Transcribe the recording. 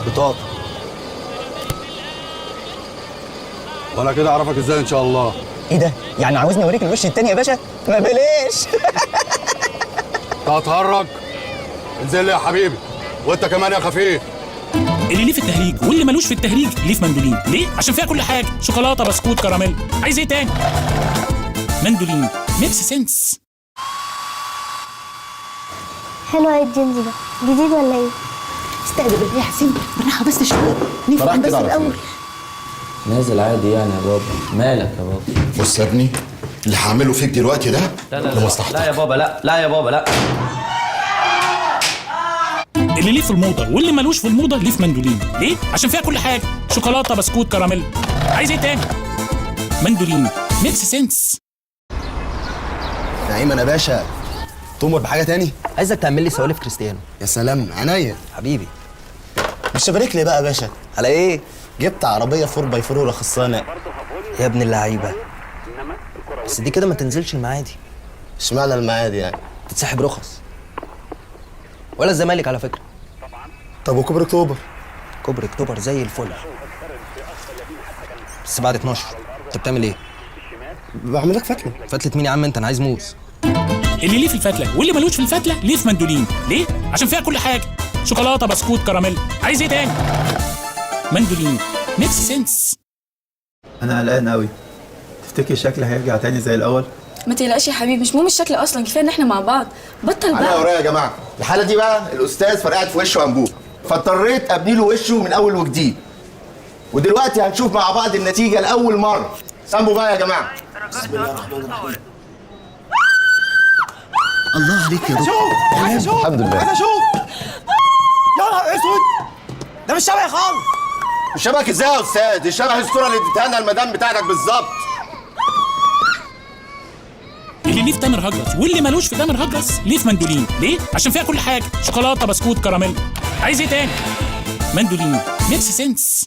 بطاقة. وانا كده اعرفك ازاي ان شاء الله؟ ايه ده؟ يعني عاوزني اوريك الوش التاني يا باشا؟ ما بلاش. هتهرج؟ انزل لي يا حبيبي، وانت كمان يا خفيف. اللي ليه في التهريج واللي ملوش في التهريج ليه في مندولين. ليه؟ عشان فيها كل حاجه، شوكولاته، بسكوت، كراميل. عايز ايه تاني؟ مندولين ميكس سنس. حلو ايه الجينز ده؟ جديد ولا ايه؟ استقبل بالله يا حسين، بالراحه بس شويه نفهم بس الاول. نازل عادي يعني يا بابا، مالك يا بابا؟ بص يا ابني، اللي هعمله فيك دلوقتي ده لمصلحتك. لا يا بابا، لا يا بابا، لا. اللي ليه في الموضه واللي ملوش في الموضه ليه في مندولين. ليه؟ عشان فيها كل حاجه، شوكولاته، بسكوت، كراميل. عايز ايه تاني؟ مندولين ميكس سنس. نعيم انا باشا، تؤمر بحاجه تاني؟ عايزك تعمل لي سوالف كريستيانو. يا سلام، عينيا حبيبي. مش تبارك لي بقى يا باشا؟ على ايه؟ جبت عربيه 4x4 ورخصانه. يا ابن اللعيبه، بس دي كده ما تنزلش المعادي. اشمعنى المعادي يعني؟ تتسحب رخص. ولا الزمالك على فكره. طب وكوبري اكتوبر؟ كوبري اكتوبر زي الفل، بس بعد 12. انت بتعمل ايه؟ بعمل لك فتله. فتله مين يا عم انت؟ انا عايز موز. اللي ليه في الفتله واللي ملوش في الفتله ليه في مندولين. ليه؟ عشان فيها كل حاجه، شوكولاته، بسكوت، كراميل. عايز ايه تاني؟ مندولين ميكس سنس. انا قلقان قوي. تفتكر شكلي هيرجع تاني زي الاول؟ ما تقلقش يا حبيبي، مش مهم الشكل اصلا، كفايه ان احنا مع بعض. بطل على بقى. ورايا يا جماعه، الحاله دي بقى الاستاذ فرقعت في وشه انبوب، فاضطريت ابني له وشه من اول وجديد. ودلوقتي هنشوف مع بعض النتيجه لاول مره. سامبو بقى يا جماعه. بسم الله الرحمن الرحيم. الله عليك يا دكتور. شوف الحمد لله. عايز اشوف. يا نهار اسود، ده مش شبهي خالص. مش شبهك ازاي يا استاذ؟ دي شبه الصوره اللي اديتها لنا المدام بتاعتك بالظبط. اللي ليه في تامر هجرس واللي ملوش في تامر هجرس ليه في مندولين. ليه؟ عشان فيها كل حاجه، شوكولاته، بسكوت، كراميل. عايز ايه تاني؟ مندولين ميكس سنس.